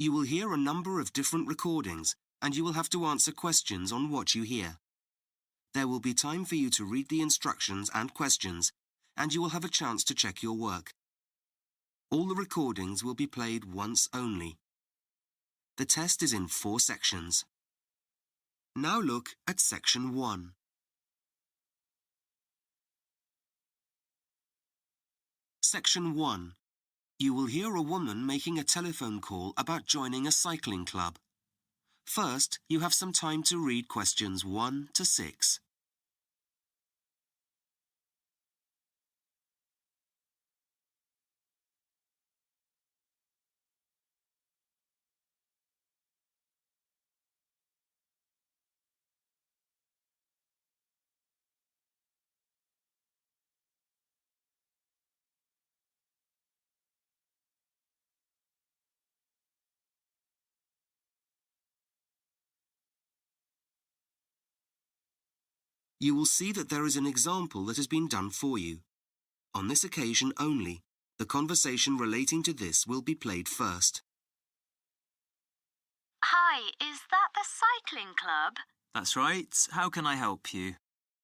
You will hear a number of different recordings, and you will have to answer questions on what you hear. There will be time for you to read the instructions and questions, and you will have a chance to check your work. All the recordings will be played once only. The test is in 4 sections. Now look at Section 1. Section 1. You will hear a woman making a telephone call about joining a cycling club. First, you have some time to read questions 1 to 6. You will see that there is an example that has been done for you. On this occasion only, the conversation relating to this will be played first. Hi, is that the cycling club? That's right. How can I help you?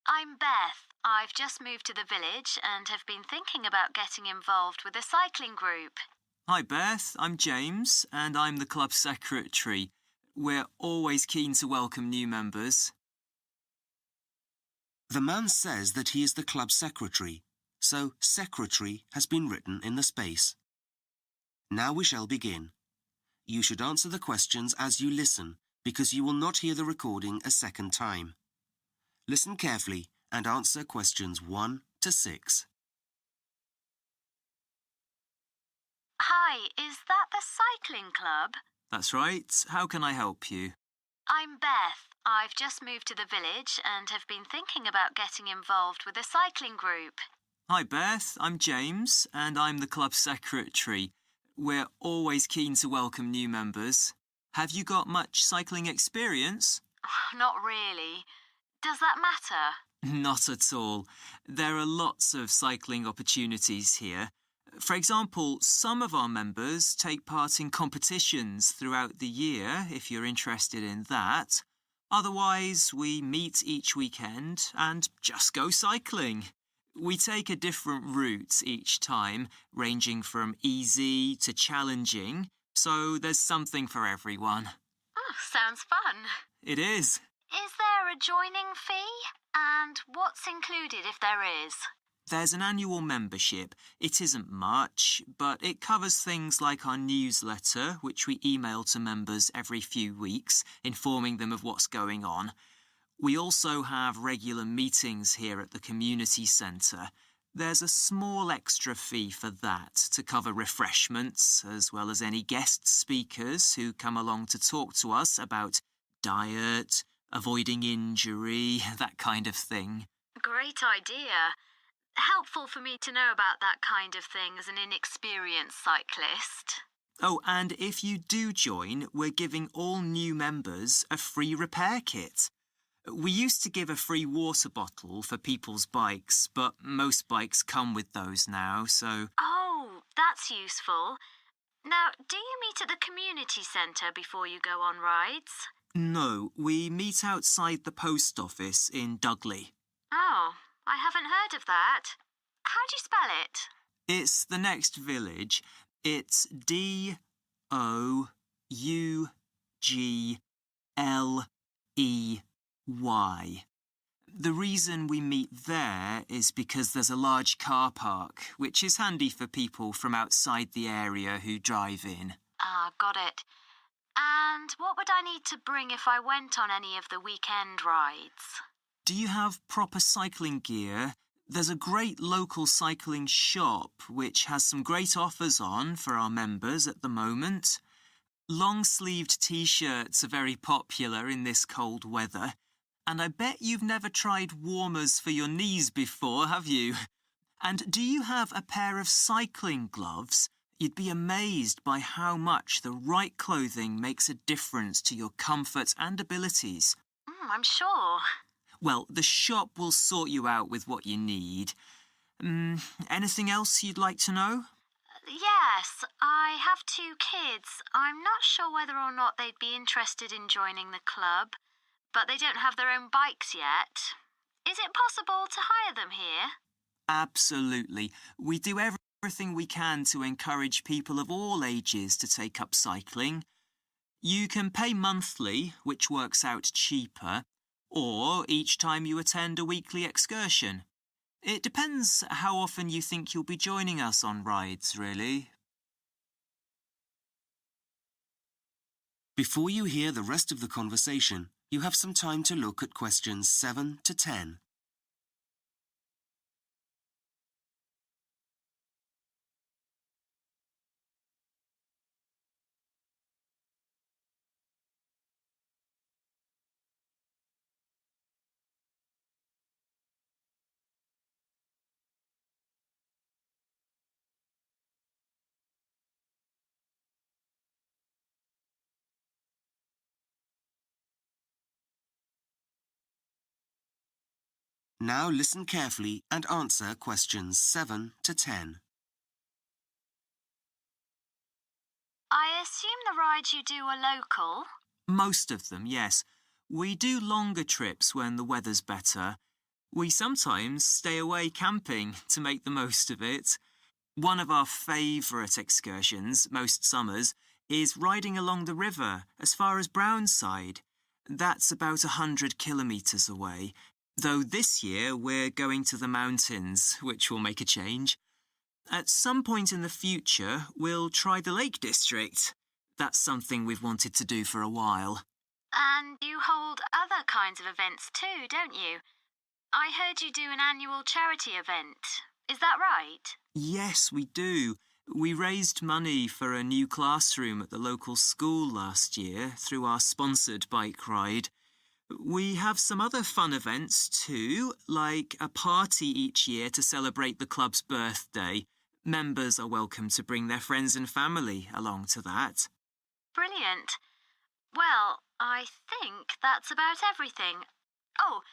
I'm Beth. I've just moved to the village and have been thinking about getting involved with a cycling group. Hi, Beth. I'm James, and I'm the club secretary. We're always keen to welcome new members. The man says that he is the club secretary, so secretary has been written in the space. Now we shall begin. You should answer the questions as you listen, because you will not hear the recording a second time. Listen carefully and answer questions 1 to 6. Hi, is that the cycling club? That's right. How can I help you? I'm Beth. I've just moved to the village and have been thinking about getting involved with a cycling group. Hi, Beth. I'm James, and I'm the club secretary. We're always keen to welcome new members. Have you got much cycling experience? Not really. Does that matter? Not at all. There are lots of cycling opportunities here. For example, some of our members take part in competitions throughout the year, if you're interested in that. Otherwise, we meet each weekend and just go cycling. We take a different route each time, ranging from easy to challenging, so there's something for everyone. Oh, sounds fun. It is. Is there a joining fee? And what's included if there is? There's an annual membership. It isn't much, but it covers things like our newsletter, which we email to members every few weeks, informing them of what's going on. We also have regular meetings here at the community centre. There's a small extra fee for that to cover refreshments, as well as any guest speakers who come along to talk to us about diet, avoiding injury, that kind of thing. Great idea. Helpful for me to know about that kind of thing as an inexperienced cyclist. Oh, and if you do join, we're giving all new members a free repair kit. We used to give a free water bottle for people's bikes, but most bikes come with those now, so... Oh, that's useful. Now, do you meet at the community centre before you go on rides? No, we meet outside the post office in Dudley. Oh, I haven't heard of that. How do you spell it? It's the next village. It's Dougley. The reason we meet there is because there's a large car park, which is handy for people from outside the area who drive in. Ah, got it. And what would I need to bring if I went on any of the weekend rides? Do you have proper cycling gear? There's a great local cycling shop which has some great offers on for our members at the moment. Long-sleeved T-shirts are very popular in this cold weather. And I bet you've never tried warmers for your knees before, have you? And do you have a pair of cycling gloves? You'd be amazed by how much the right clothing makes a difference to your comfort and abilities. I'm sure. Well, the shop will sort you out with what you need. Anything else you'd like to know? Yes, I have two kids. I'm not sure whether or not they'd be interested in joining the club, but they don't have their own bikes yet. Is it possible to hire them here? Absolutely. We do everything we can to encourage people of all ages to take up cycling. You can pay monthly, which works out cheaper, or each time you attend a weekly excursion. It depends how often you think you'll be joining us on rides, really. Before you hear the rest of the conversation, you have some time to look at questions 7 to 10. Now listen carefully and answer questions 7 to 10. I assume the rides you do are local? Most of them, yes. We do longer trips when the weather's better. We sometimes stay away camping to make the most of it. One of our favourite excursions, most summers, is riding along the river as far as Brownside. That's about 100 kilometres away, though this year we're going to the mountains, which will make a change. At some point in the future, we'll try the Lake District. That's something we've wanted to do for a while. And you hold other kinds of events too, don't you? I heard you do an annual charity event. Is that right? Yes, we do. We raised money for a new classroom at the local school last year through our sponsored bike ride. We have some other fun events too, like a party each year to celebrate the club's birthday. Members are welcome to bring their friends and family along to that. Brilliant. Well, I think that's about everything. Oh,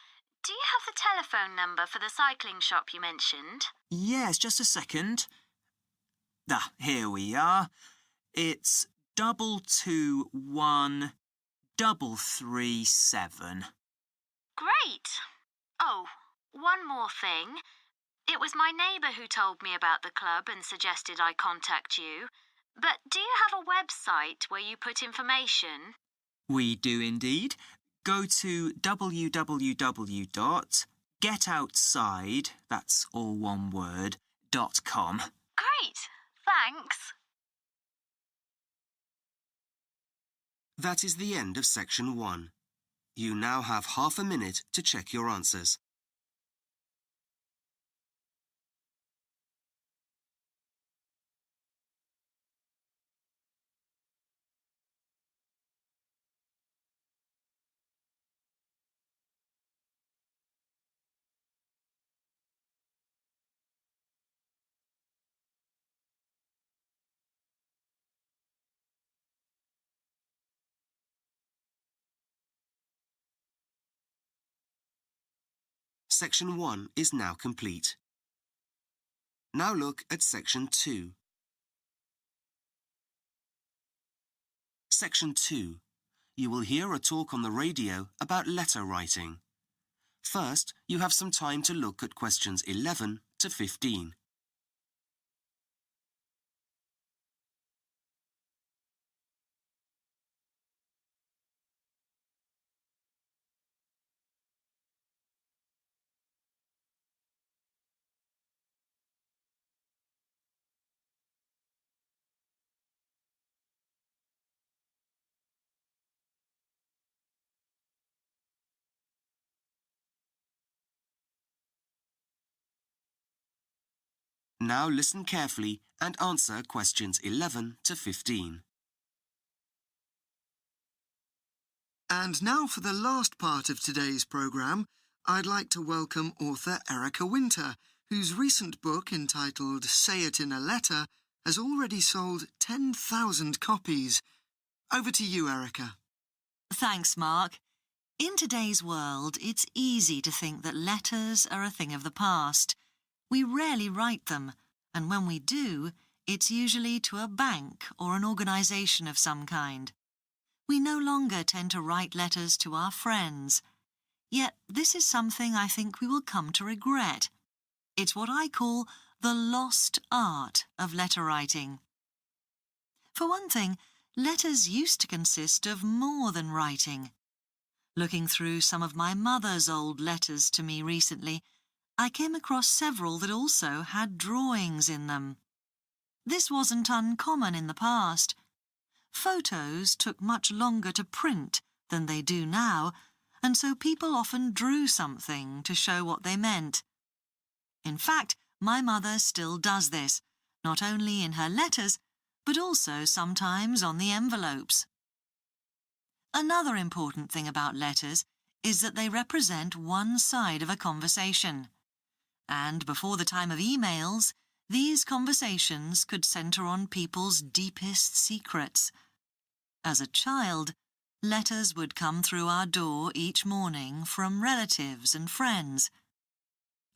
do you have the telephone number for the cycling shop you mentioned? Yes, just a second. Here we are. It's 221337. Great. Oh, one more thing. It was my neighbour who told me about the club and suggested I contact you. But do you have a website where you put information? We do indeed. Go to www.getoutside, that's all one word, .com. Great. Thanks. That is the end of section 1. You now have half a minute to check your answers. Section 1 is now complete. Now look at section 2. Section 2. You will hear a talk on the radio about letter writing. First, you have some time to look at questions 11 to 15. Now listen carefully and answer questions 11 to 15. And now for the last part of today's programme, I'd like to welcome author Erica Winter, whose recent book entitled Say It in a Letter has already sold 10,000 copies. Over to you, Erica. Thanks, Mark. In today's world, it's easy to think that letters are a thing of the past. We rarely write them, and when we do, It's usually to a bank or an organisation of some kind. We no longer tend to write letters to our friends. Yet this is something I think we will come to regret. It's what I call the lost art of letter writing. For one thing, letters used to consist of more than writing. Looking through some of my mother's old letters to me recently, I came across several that also had drawings in them. This wasn't uncommon in the past. Photos took much longer to print than they do now, and so people often drew something to show what they meant. In fact, my mother still does this, not only in her letters, but also sometimes on the envelopes. Another important thing about letters is that they represent one side of a conversation. And before the time of emails, these conversations could centre on people's deepest secrets. As a child, letters would come through our door each morning from relatives and friends.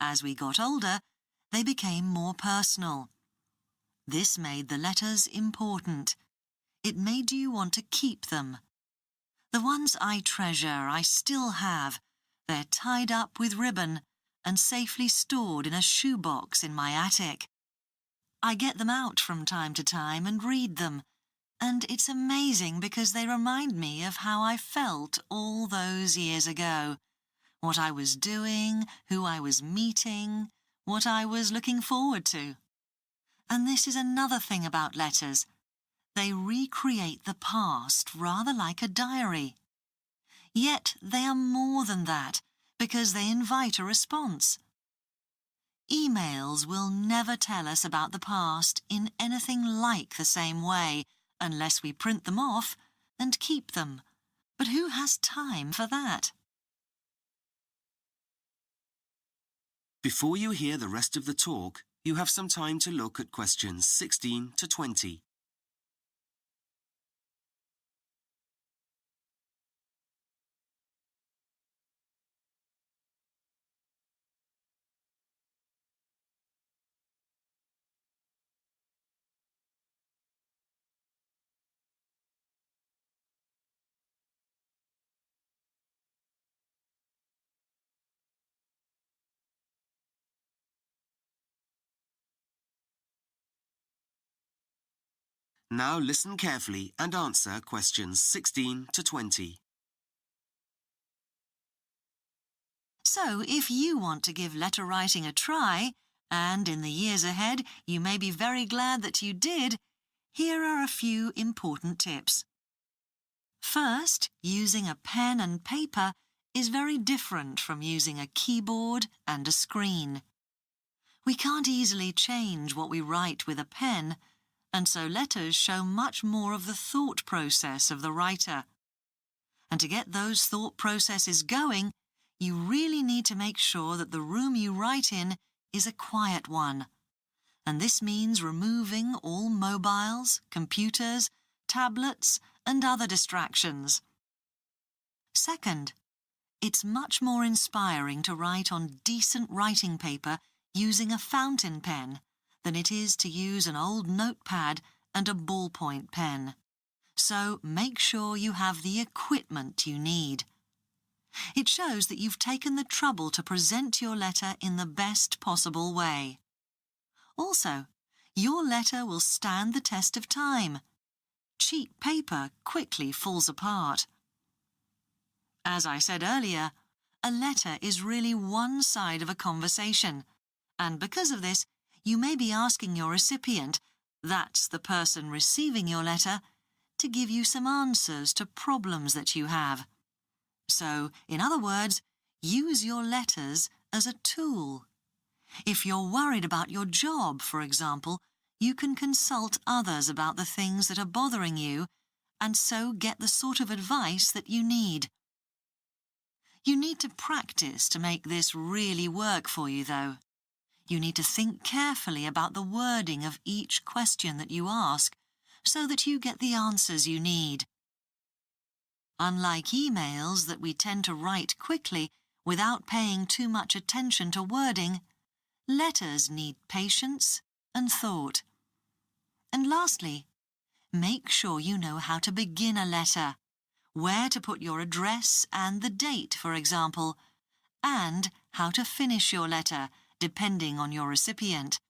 As we got older, they became more personal. This made the letters important. It made you want to keep them. The ones I treasure I still have. They're tied up with ribbon and safely stored in a shoebox in my attic. I get them out from time to time and read them, and it's amazing because they remind me of how I felt all those years ago, what I was doing, who I was meeting, what I was looking forward to. And this is another thing about letters. They recreate the past rather like a diary. Yet they are more than that because they invite a response. Emails will never tell us about the past in anything like the same way unless we print them off and keep them. But who has time for that? Before you hear the rest of the talk, you have some time to look at questions 16 to 20. Now listen carefully and answer questions 16 to 20. So, if you want to give letter writing a try, and in the years ahead you may be very glad that you did, here are a few important tips. First, using a pen and paper is very different from using a keyboard and a screen. We can't easily change what we write with a pen, and so letters show much more of the thought process of the writer. And to get those thought processes going, you really need to make sure that the room you write in is a quiet one. And this means removing all mobiles, computers, tablets, and other distractions. Second, it's much more inspiring to write on decent writing paper using a fountain pen than it is to use an old notepad and a ballpoint pen. So make sure you have the equipment you need. It shows that you've taken the trouble to present your letter in the best possible way. Also, your letter will stand the test of time. Cheap paper quickly falls apart. As I said earlier, a letter is really one side of a conversation, and because of this, you may be asking your recipient, that's the person receiving your letter, to give you some answers to problems that you have. So, in other words, use your letters as a tool. If you're worried about your job, for example, you can consult others about the things that are bothering you and so get the sort of advice that you need. You need to practice to make this really work for you, though. You need to think carefully about the wording of each question that you ask so that you get the answers you need. Unlike emails that we tend to write quickly without paying too much attention to wording, letters need patience and thought. And lastly, make sure you know how to begin a letter, where to put your address and the date, for example, and how to finish your letter, depending on your recipient.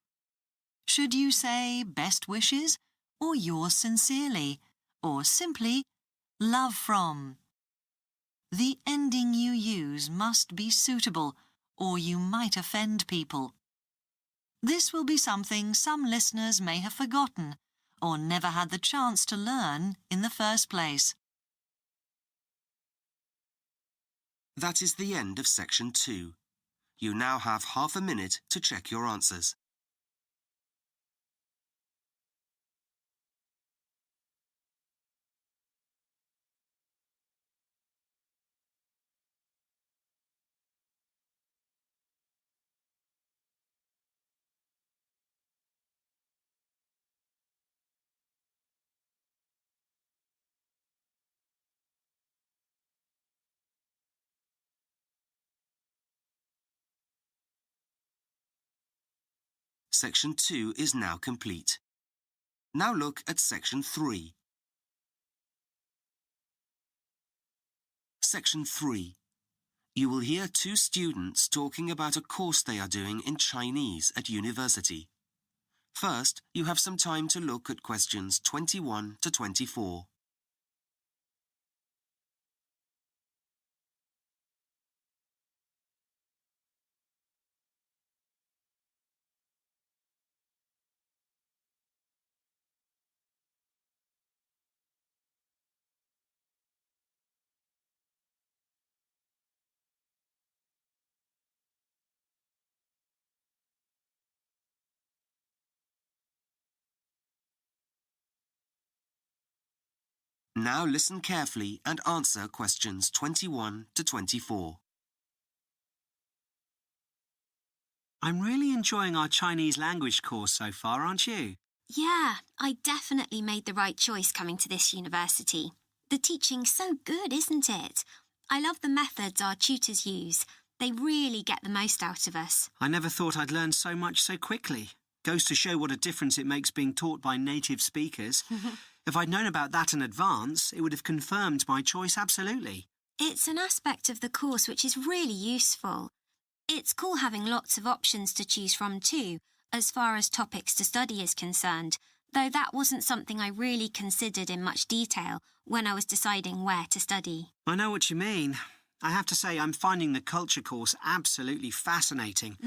Should you say best wishes, or yours sincerely, or simply love from? The ending you use must be suitable, or you might offend people. This will be something some listeners may have forgotten or never had the chance to learn in the first place. That is the end of section 2. You now have half a minute to check your answers. Section 2 is now complete. Now look at section 3. Section 3. You will hear two students talking about a course they are doing in Chinese at university. First, you have some time to look at questions 21 to 24. Now listen carefully and answer questions 21 to 24. I'm really enjoying our Chinese language course so far, aren't you? Yeah, I definitely made the right choice coming to this university. The teaching's so good, isn't it? I love the methods our tutors use. They really get the most out of us. I never thought I'd learn so much so quickly. Goes to show what a difference it makes being taught by native speakers. If I'd known about that in advance, it would have confirmed my choice absolutely. It's an aspect of the course which is really useful. It's cool having lots of options to choose from too, as far as topics to study is concerned, though that wasn't something I really considered in much detail when I was deciding where to study. I know what you mean. I have to say I'm finding the culture course absolutely fascinating.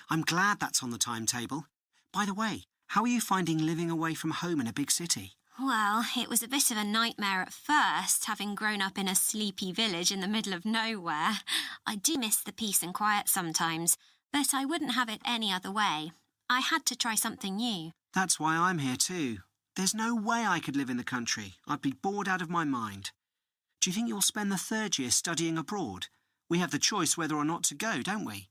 I'm glad that's on the timetable. By the way, how are you finding living away from home in a big city? Well, it was a bit of a nightmare at first, having grown up in a sleepy village in the middle of nowhere. I do miss the peace and quiet sometimes, but I wouldn't have it any other way. I had to try something new. That's why I'm here too. There's no way I could live in the country. I'd be bored out of my mind. Do you think you'll spend the third year studying abroad? We have the choice whether or not to go, don't we?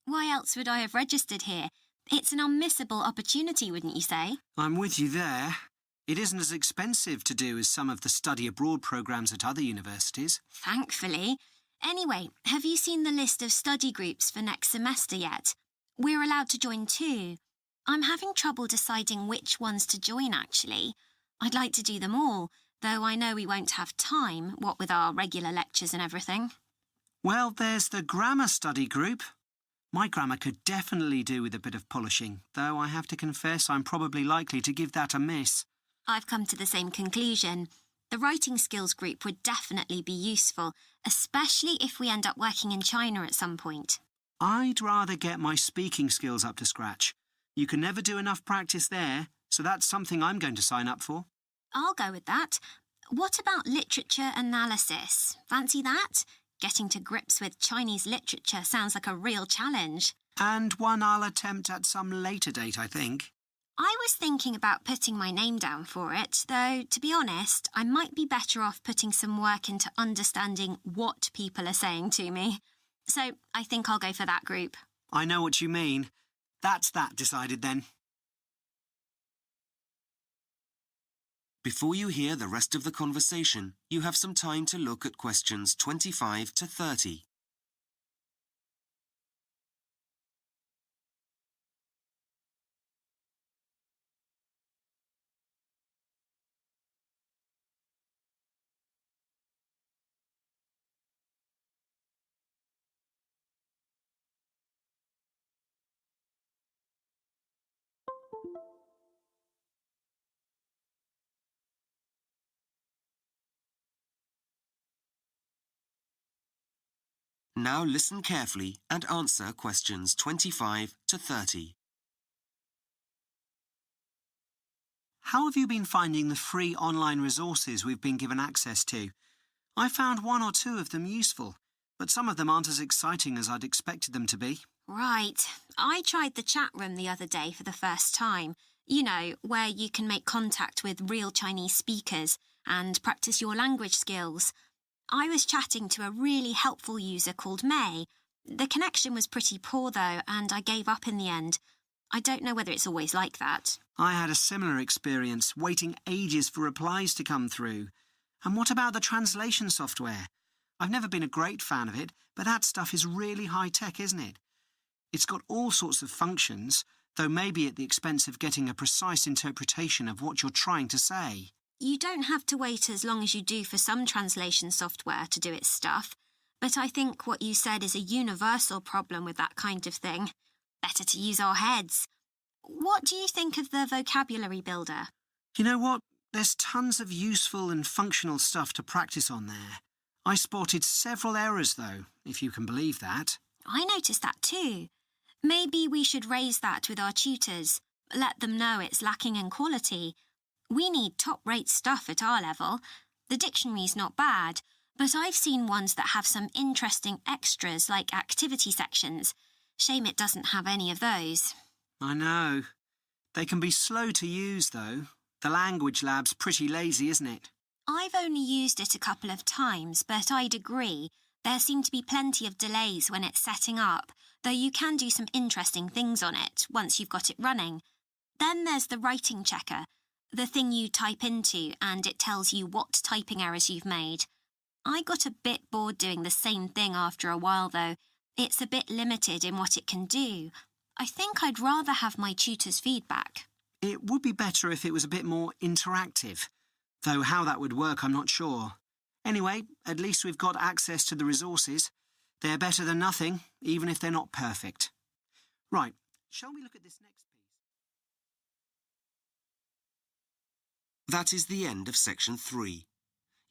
Why else would I have registered here? It's an unmissable opportunity, wouldn't you say? I'm with you there. It isn't as expensive to do as some of the study abroad programmes at other universities. Thankfully. Anyway, have you seen the list of study groups for next semester yet? We're allowed to join 2. I'm having trouble deciding which ones to join, actually. I'd like to do them all, though I know we won't have time, what with our regular lectures and everything. Well, there's the grammar study group. My grammar could definitely do with a bit of polishing, though I have to confess I'm probably likely to give that a miss. I've come to the same conclusion. The writing skills group would definitely be useful, especially if we end up working in China at some point. I'd rather get my speaking skills up to scratch. You can never do enough practice there, so that's something I'm going to sign up for. I'll go with that. What about literature analysis? Fancy that? Getting to grips with Chinese literature sounds like a real challenge. And one I'll attempt at some later date, I think. I was thinking about putting my name down for it, though, to be honest, I might be better off putting some work into understanding what people are saying to me. So I think I'll go for that group. I know what you mean. That's that decided then. Before you hear the rest of the conversation, you have some time to look at questions 25 to 30. Now listen carefully and answer questions 25 to 30. How have you been finding the free online resources we've been given access to? I found one or two of them useful, but some of them aren't as exciting as I'd expected them to be. Right. I tried the chat room the other day for the first time. You know, where you can make contact with real Chinese speakers and practice your language skills. I was chatting to a really helpful user called May. The connection was pretty poor though, and I gave up in the end. I don't know whether it's always like that. I had a similar experience, waiting ages for replies to come through. And what about the translation software? I've never been a great fan of it, but that stuff is really high-tech, isn't it? It's got all sorts of functions, though maybe at the expense of getting a precise interpretation of what you're trying to say. You don't have to wait as long as you do for some translation software to do its stuff, but I think what you said is a universal problem with that kind of thing. Better to use our heads. What do you think of the vocabulary builder? You know what? There's tons of useful and functional stuff to practice on there. I spotted several errors, though, if you can believe that. I noticed that too. Maybe we should raise that with our tutors. Let them know it's lacking in quality. We need top-rate stuff at our level. The dictionary's not bad, but I've seen ones that have some interesting extras like activity sections. Shame it doesn't have any of those. I know. They can be slow to use, though. The language lab's pretty lazy, isn't it? I've only used it a couple of times, but I'd agree. There seem to be plenty of delays when it's setting up, though you can do some interesting things on it once you've got it running. Then there's the writing checker, the thing you type into and it tells you what typing errors you've made. I got a bit bored doing the same thing after a while, though. It's a bit limited in what it can do. I think I'd rather have my tutor's feedback. It would be better if it was a bit more interactive, though how that would work I'm not sure. Anyway, at least we've got access to the resources. They're better than nothing, even if they're not perfect. Right, shall we look at this next piece? That is the end of section 3.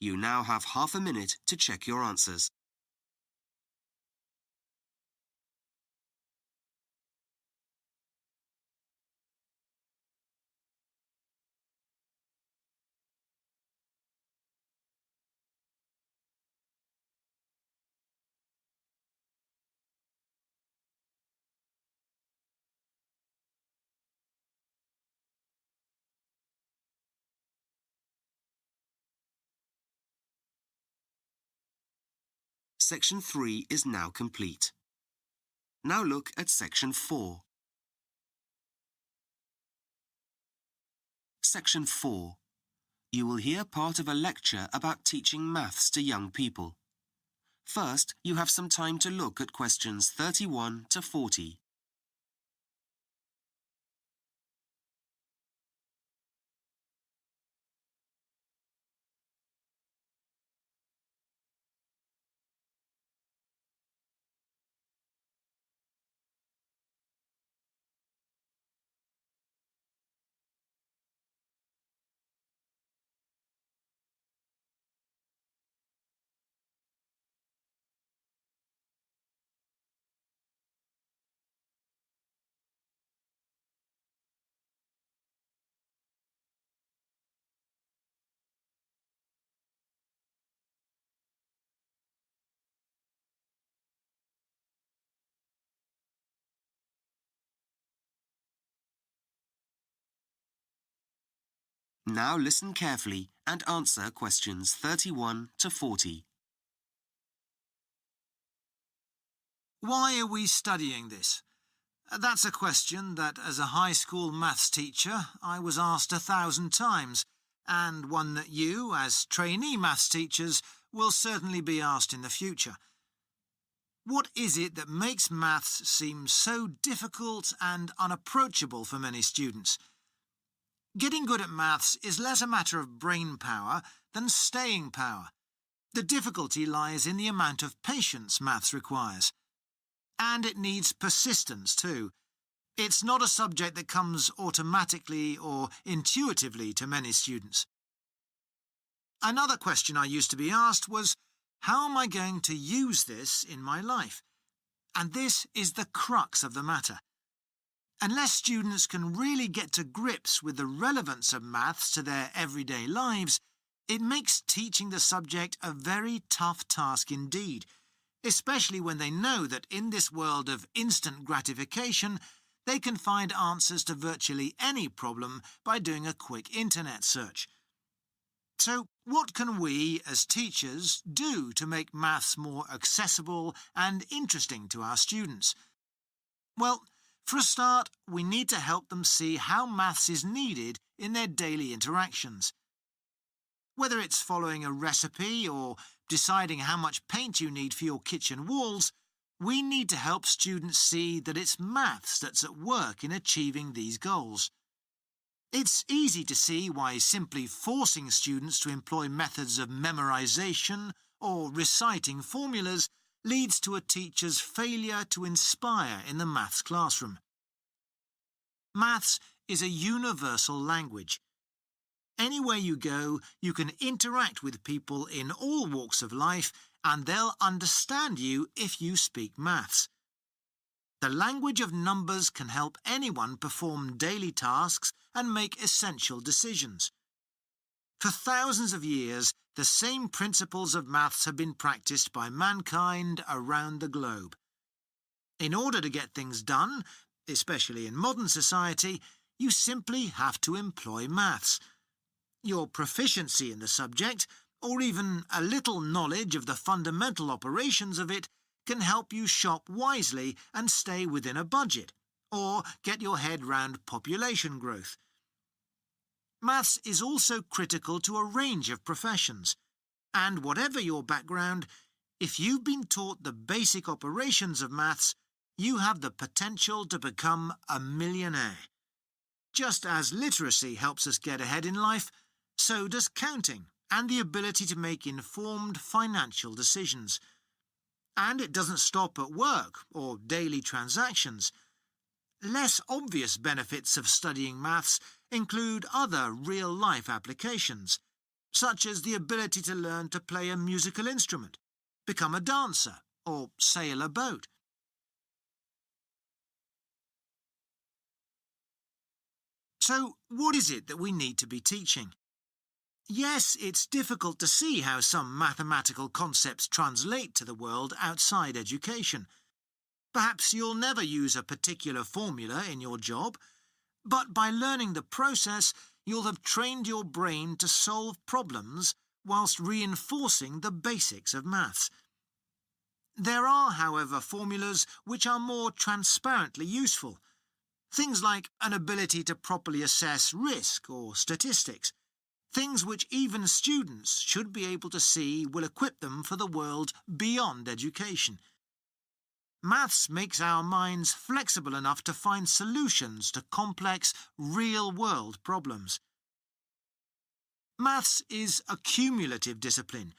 You now have half a minute to check your answers. Section 3 is now complete. Now look at Section 4. Section 4. You will hear part of a lecture about teaching maths to young people. First, you have some time to look at questions 31 to 40. Now listen carefully and answer questions 31 to 40. Why are we studying this? That's a question that, as a high school maths teacher, I was asked 1,000 times, and one that you, as trainee maths teachers, will certainly be asked in the future. What is it that makes maths seem so difficult and unapproachable for many students? Getting good at maths is less a matter of brain power than staying power. The difficulty lies in the amount of patience maths requires. And it needs persistence too. It's not a subject that comes automatically or intuitively to many students. Another question I used to be asked was, how am I going to use this in my life? And this is the crux of the matter. Unless students can really get to grips with the relevance of maths to their everyday lives, it makes teaching the subject a very tough task indeed, especially when they know that in this world of instant gratification, they can find answers to virtually any problem by doing a quick internet search. So, what can we, as teachers, do to make maths more accessible and interesting to our students? Well, for a start, we need to help them see how maths is needed in their daily interactions. Whether it's following a recipe or deciding how much paint you need for your kitchen walls, we need to help students see that it's maths that's at work in achieving these goals. It's easy to see why simply forcing students to employ methods of memorization or reciting formulas leads to a teacher's failure to inspire in the maths classroom. Maths is a universal language. Anywhere you go, you can interact with people in all walks of life and they'll understand you if you speak maths. The language of numbers can help anyone perform daily tasks and make essential decisions. For thousands of years, the same principles of maths have been practiced by mankind around the globe. In order to get things done, especially in modern society, you simply have to employ maths. Your proficiency in the subject, or even a little knowledge of the fundamental operations of it, can help you shop wisely and stay within a budget, or get your head round population growth. Maths is also critical to a range of professions, and whatever your background, if you've been taught the basic operations of maths, you have the potential to become a millionaire. Just as literacy helps us get ahead in life, so does counting and the ability to make informed financial decisions. And it doesn't stop at work or daily transactions. Less obvious benefits of studying maths include other real-life applications, such as the ability to learn to play a musical instrument, become a dancer, or sail a boat. So, what is it that we need to be teaching? Yes, it's difficult to see how some mathematical concepts translate to the world outside education. Perhaps you'll never use a particular formula in your job, but by learning the process, you'll have trained your brain to solve problems whilst reinforcing the basics of maths. There are, however, formulas which are more transparently useful. Things like an ability to properly assess risk or statistics. Things which even students should be able to see will equip them for the world beyond education. Maths makes our minds flexible enough to find solutions to complex, real-world problems. Maths is a cumulative discipline.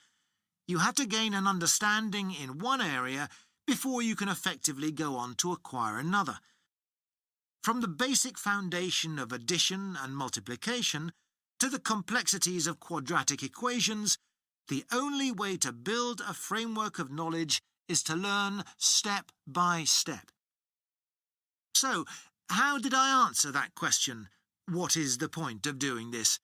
You have to gain an understanding in one area before you can effectively go on to acquire another. From the basic foundation of addition and multiplication to the complexities of quadratic equations, the only way to build a framework of knowledge is to learn step by step. So, how did I answer that question? What is the point of doing this?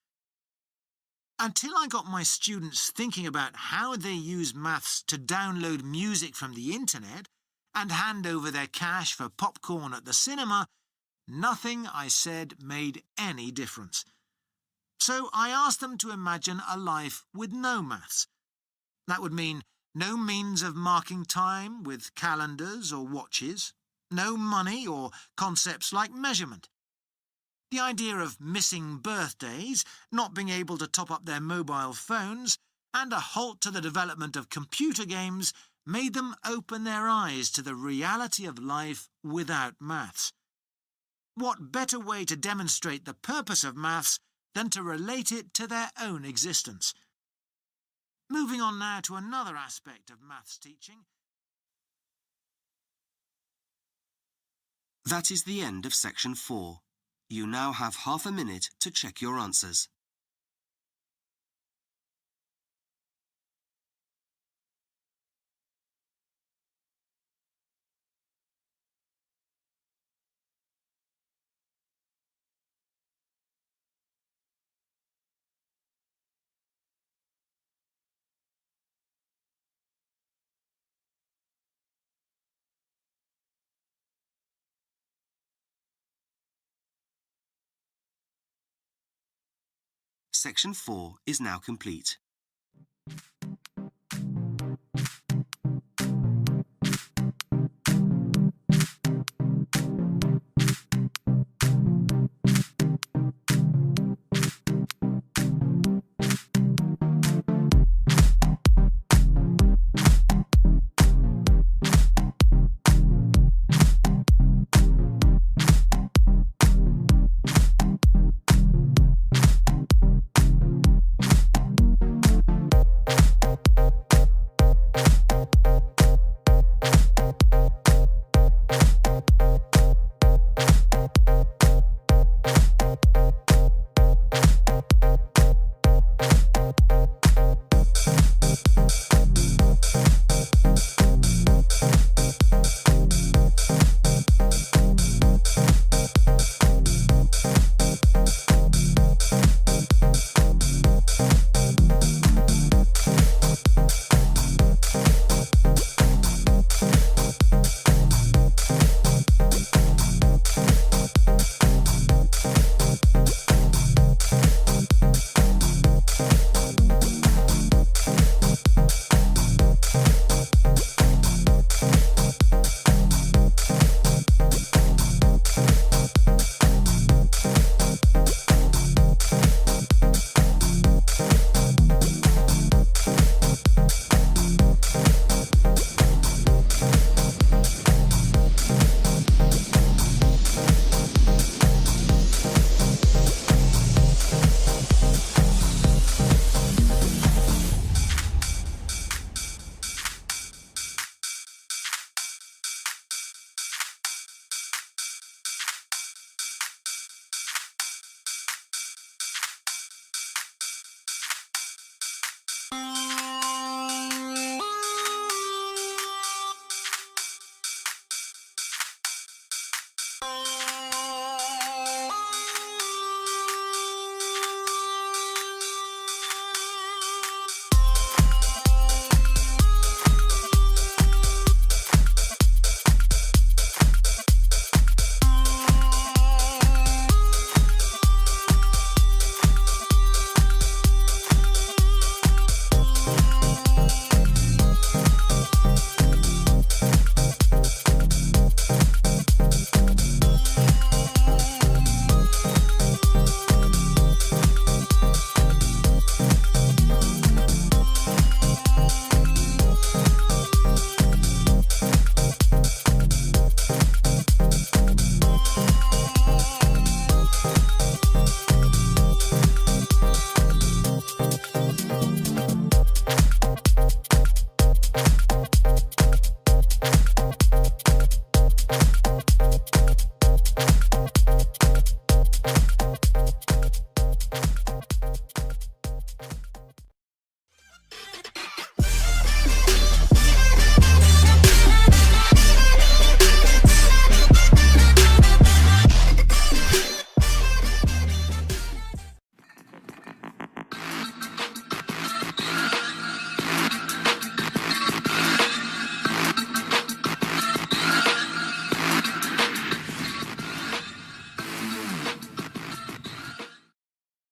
Until I got my students thinking about how they use maths to download music from the internet and hand over their cash for popcorn at the cinema, nothing I said made any difference. So I asked them to imagine a life with no maths. That would mean no means of marking time with calendars or watches, no money or concepts like measurement. The idea of missing birthdays, not being able to top up their mobile phones, and a halt to the development of computer games made them open their eyes to the reality of life without maths. What better way to demonstrate the purpose of maths than to relate it to their own existence? Moving on now to another aspect of maths teaching. That is the end of section 4. You now have half a minute to check your answers. Section 4 is now complete.